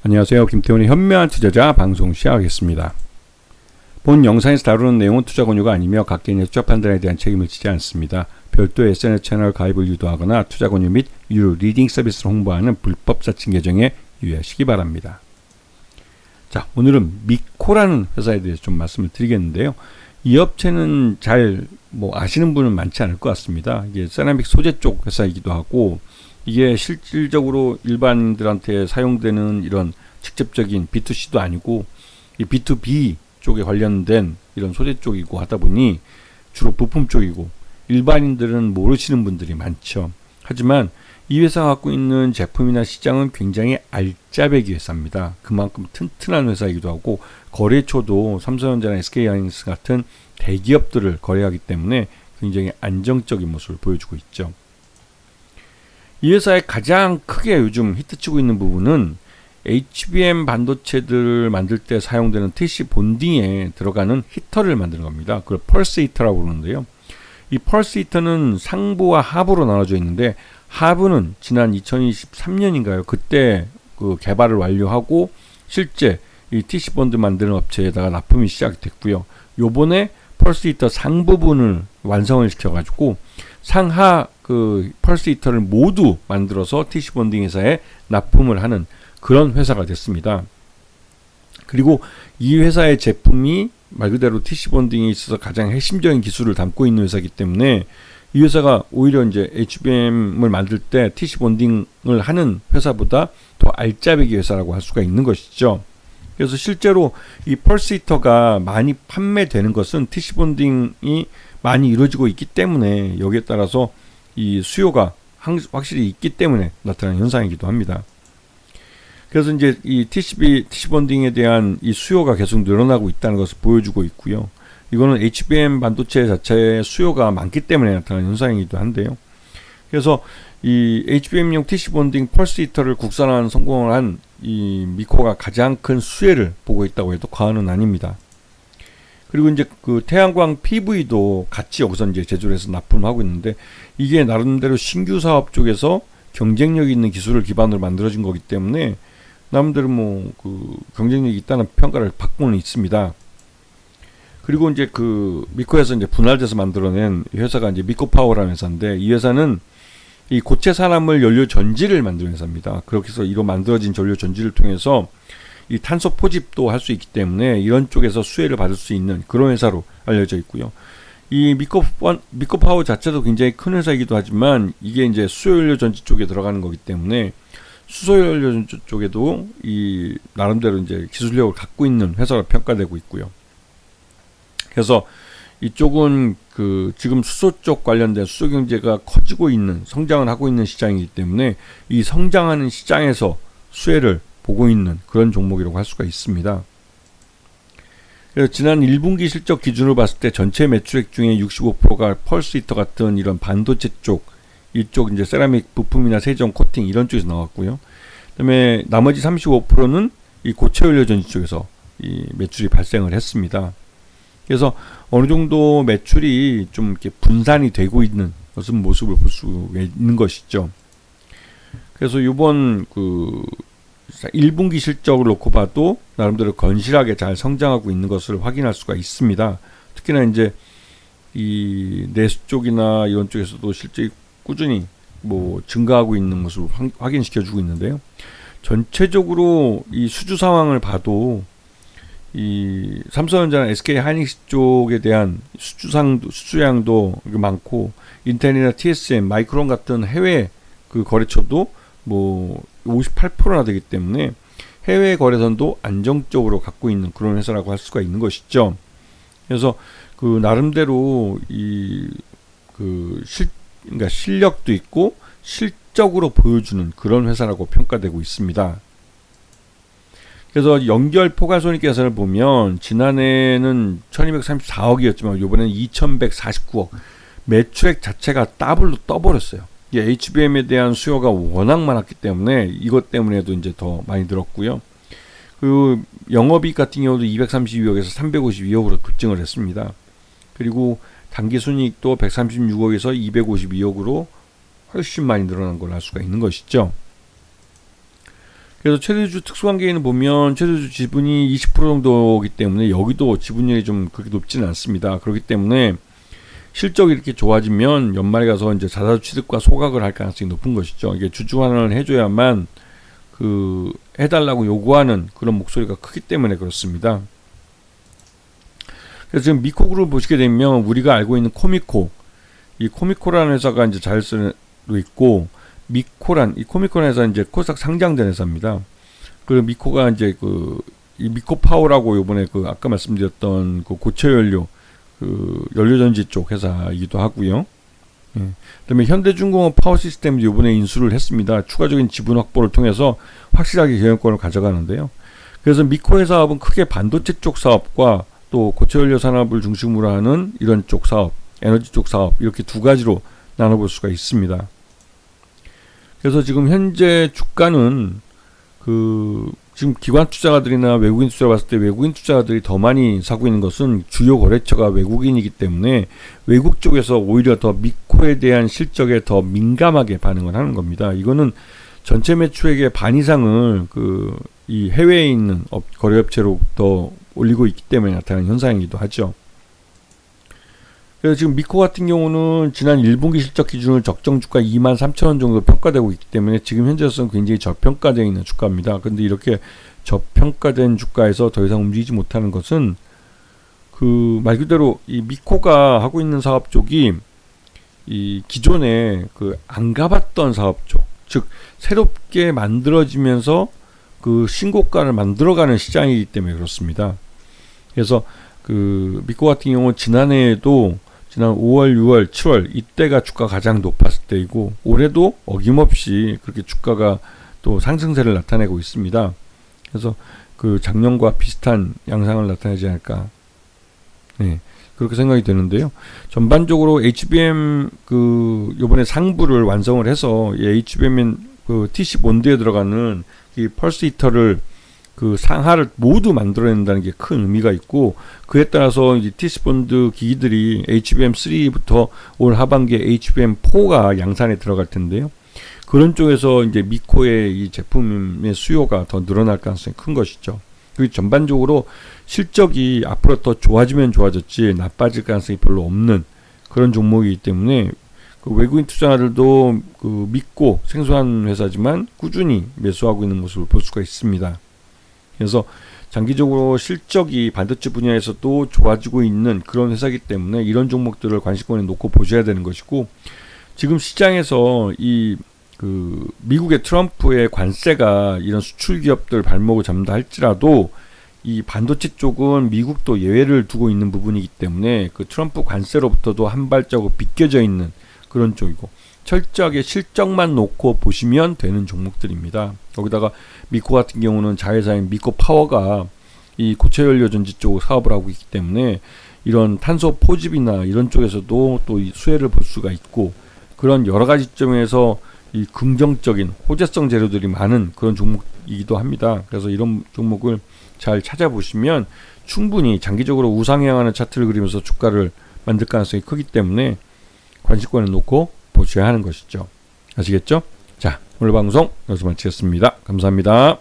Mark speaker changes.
Speaker 1: 안녕하세요. 김태훈의 현명한 투자자 방송 시작하겠습니다. 본 영상에서 다루는 내용은 투자 권유가 아니며 각 개인의 투자 판단에 대한 책임을 지지 않습니다. 별도의 SNS 채널 가입을 유도하거나 투자 권유 및 유료 리딩 서비스를 홍보하는 불법 사칭 계정에 유의하시기 바랍니다. 자, 오늘은 미코라는 회사에 대해서 좀 말씀을 드리겠는데요. 이 업체는 잘 아시는 분은 많지 않을 것 같습니다. 이게 세라믹 소재 쪽 회사이기도 하고, 이게 실질적으로 일반인들한테 사용되는 이런 직접적인 B2C도 아니고 이 B2B 쪽에 관련된 이런 소재 쪽이고 하다 보니 주로 부품 쪽이고 일반인들은 모르시는 분들이 많죠. 하지만 이 회사가 갖고 있는 제품이나 시장은 굉장히 알짜배기 회사입니다. 그만큼 튼튼한 회사이기도 하고 거래처도 삼성전자나 SK하이닉스 같은 대기업들을 거래하기 때문에 굉장히 안정적인 모습을 보여주고 있죠. 이 회사의 가장 크게 요즘 히트치고 있는 부분은 HBM 반도체들을 만들 때 사용되는 TC 본딩에 들어가는 히터를 만드는 겁니다. 그걸 펄스 히터라고 부르는데요. 이 펄스 히터는 상부와 하부로 나눠져 있는데, 하부는 지난 2023년인가요? 그때 그 개발을 완료하고 실제 이 TC 본드 만드는 업체에다가 납품이 시작됐고요. 요번에 펄스 히터 상부분을 완성을 시켜가지고 상하 그 펄스 히터를 모두 만들어서 TC 본딩 회사에 납품을 하는 그런 회사가 됐습니다. 그리고 이 회사의 제품이 말 그대로 TC 본딩에 있어서 가장 핵심적인 기술을 담고 있는 회사이기 때문에 이 회사가 오히려 이제 HBM을 만들 때 TC 본딩을 하는 회사보다 더 알짜배기 회사라고 할 수가 있는 것이죠. 그래서 실제로 이 펄스 히터가 많이 판매되는 것은 TC 본딩이 많이 이루어지고 있기 때문에, 여기에 따라서 이 수요가 확실히 있기 때문에 나타나는 현상이기도 합니다. 그래서 이제 이 TC 본딩에 대한 이 수요가 계속 늘어나고 있다는 것을 보여주고 있고요. 이거는 HBM 반도체 자체의 수요가 많기 때문에 나타나는 현상이기도 한데요. 그래서 이 HBM용 TC 본딩 펄스 히터를 국산화하는 성공을 한 이 미코가 가장 큰 수혜를 보고 있다고 해도 과언은 아닙니다. 그리고 이제 그 태양광 PV도 같이 여기서 이제 제조를 해서 납품하고 있는데, 이게 나름대로 신규 사업 쪽에서 경쟁력 있는 기술을 기반으로 만들어진 거기 때문에 나름대로 그 경쟁력이 있다는 평가를 받고는 있습니다. 그리고 이제 그 미코에서 이제 분할돼서 만들어낸 회사가 이제 미코파워라는 회사인데, 이 회사는 이 고체 산화물 연료 전지를 만드는 회사입니다. 그렇게 해서 이로 만들어진 전류 전지를 통해서 이 탄소 포집도 할 수 있기 때문에 이런 쪽에서 수혜를 받을 수 있는 그런 회사로 알려져 있고요. 이 미코파워 자체도 굉장히 큰 회사이기도 하지만, 이게 이제 수소연료 전지 쪽에 들어가는 거기 때문에 수소연료 전지 쪽에도 이 나름대로 이제 기술력을 갖고 있는 회사로 평가되고 있고요. 그래서 이쪽은 그 지금 수소 쪽 관련된 수소 경제가 커지고 있는, 성장을 하고 있는 시장이기 때문에 이 성장하는 시장에서 수혜를 보고 있는 그런 종목이라고 할 수가 있습니다. 그래서 지난 1분기 실적 기준으로 봤을 때 전체 매출액 중에 65%가 펄스 히터 같은 이런 반도체 쪽, 이쪽 이제 세라믹 부품이나 세정 코팅 이런 쪽에서 나왔고요. 그다음에 나머지 35%는 이 고체 연료 전지 쪽에서 이 매출이 발생을 했습니다. 그래서 어느 정도 매출이 좀 이렇게 분산이 되고 있는 그런 모습을 볼 수 있는 것이죠. 그래서 이번 그 1분기 실적을 놓고 봐도 나름대로 건실하게 잘 성장하고 있는 것을 확인할 수가 있습니다. 특히나 이제 이 내수 쪽이나 이런 쪽에서도 실적이 꾸준히 증가하고 있는 모습을 확인시켜주고 있는데요. 전체적으로 이 수주 상황을 봐도 이 삼성전자나 SK하이닉스 쪽에 대한 수주량도 많고, 인텔이나 TSM, 마이크론 같은 해외 그 거래처도 58%나 되기 때문에 해외 거래선도 안정적으로 갖고 있는 그런 회사라고 할 수가 있는 것이죠. 그래서 그 나름대로 그러니까 실력도 있고 실적으로 보여주는 그런 회사라고 평가되고 있습니다. 그래서 연결 포괄손익계산을 보면 지난해는 1234억이었지만 이번에는 2149억, 매출액 자체가 더블로 떠버렸어요. HBM에 대한 수요가 워낙 많았기 때문에 이것 때문에도 이제 더 많이 늘었고요. 그 영업이익 같은 경우도 232억에서 352억으로 급증을 했습니다. 그리고 당기순이익도 136억에서 252억으로 훨씬 많이 늘어난 걸 알 수가 있는 것이죠. 그래서 최대주 특수관계에는 보면 최대주 지분이 20% 정도이기 때문에 여기도 지분율이 좀 그렇게 높지는 않습니다. 그렇기 때문에 실적이 이렇게 좋아지면 연말에 가서 이제 자사주 취득과 소각을 할 가능성이 높은 것이죠. 이게 주주 환원을 해줘야만 해달라고 요구하는 그런 목소리가 크기 때문에 그렇습니다. 그래서 지금 미코그룹을 보시게 되면 우리가 알고 있는 코미코, 이 코미코라는 회사가 이제 자회사로 있고, 이 코미코라는 회사는 이제 코스닥 상장된 회사입니다. 그리고 미코가 이제 이 미코파워라고 요번에 아까 말씀드렸던 고체연료, 연료전지 쪽 회사이기도 하고요. 예. 그다음에 현대중공업 파워시스템이 요번에 인수를 했습니다. 추가적인 지분 확보를 통해서 확실하게 경영권을 가져가는데요. 그래서 미코의 사업은 크게 반도체 쪽 사업과 또 고체연료 산업을 중심으로 하는 이런 쪽 사업, 에너지 쪽 사업, 이렇게 두 가지로 나눠볼 수가 있습니다. 그래서 지금 현재 주가는 지금 기관 투자가들이나 외국인 투자 봤을 때 외국인 투자가들이 더 많이 사고 있는 것은 주요 거래처가 외국인이기 때문에 외국 쪽에서 오히려 더 미코에 대한 실적에 더 민감하게 반응을 하는 겁니다. 이거는 전체 매출액의 반 이상을 이 해외에 있는 거래업체로부터 올리고 있기 때문에 나타나는 현상이기도 하죠. 그래서 지금 미코 같은 경우는 지난 1분기 실적 기준으로 적정 주가 23,000원 정도 평가되고 있기 때문에 지금 현재로서는 굉장히 저평가되어 있는 주가입니다. 근데 이렇게 저평가된 주가에서 더 이상 움직이지 못하는 것은 말 그대로 이 미코가 하고 있는 사업 쪽이 이 기존에 안 가봤던 사업 쪽, 즉 새롭게 만들어지면서 신고가를 만들어가는 시장이기 때문에 그렇습니다. 그래서 미코 같은 경우는 지난해에도 지난 5월, 6월, 7월 이때가 주가가 가장 높았을 때이고 올해도 어김없이 그렇게 주가가 또 상승세를 나타내고 있습니다. 그래서 작년과 비슷한 양상을 나타내지 않을까, 네, 그렇게 생각이 되는데요. 전반적으로 HBM 요번에 상부를 완성을 해서 HBM TC 본드에 들어가는 이 펄스 히터를 상하를 모두 만들어낸다는 게 큰 의미가 있고, 그에 따라서 이제 TC본드 기기들이 HBM3부터 올 하반기에 HBM4가 양산에 들어갈 텐데요. 그런 쪽에서 이제 미코의 이 제품의 수요가 더 늘어날 가능성이 큰 것이죠. 그리고 전반적으로 실적이 앞으로 더 좋아지면 좋아졌지 나빠질 가능성이 별로 없는 그런 종목이기 때문에 외국인 투자자들도 믿고 생소한 회사지만 꾸준히 매수하고 있는 모습을 볼 수가 있습니다. 그래서 장기적으로 실적이 반도체 분야에서도 좋아지고 있는 그런 회사이기 때문에 이런 종목들을 관심권에 놓고 보셔야 되는 것이고, 지금 시장에서 미국의 트럼프의 관세가 이런 수출 기업들 발목을 잡는다 할지라도 이 반도체 쪽은 미국도 예외를 두고 있는 부분이기 때문에 트럼프 관세로부터도 한 발자국 비껴져 있는 그런 쪽이고, 철저하게 실적만 놓고 보시면 되는 종목들입니다. 거기다가 미코 같은 경우는 자회사인 미코 파워가 이 고체연료 전지 쪽 사업을 하고 있기 때문에 이런 탄소 포집이나 이런 쪽에서도 또 이 수혜를 볼 수가 있고, 그런 여러 가지 점에서 이 긍정적인 호재성 재료들이 많은 그런 종목이기도 합니다. 그래서 이런 종목을 잘 찾아보시면 충분히 장기적으로 우상향하는 차트를 그리면서 주가를 만들 가능성이 크기 때문에 관심권을 놓고 보셔야 하는 것이죠. 아시겠죠? 자, 오늘 방송 여기서 마치겠습니다. 감사합니다.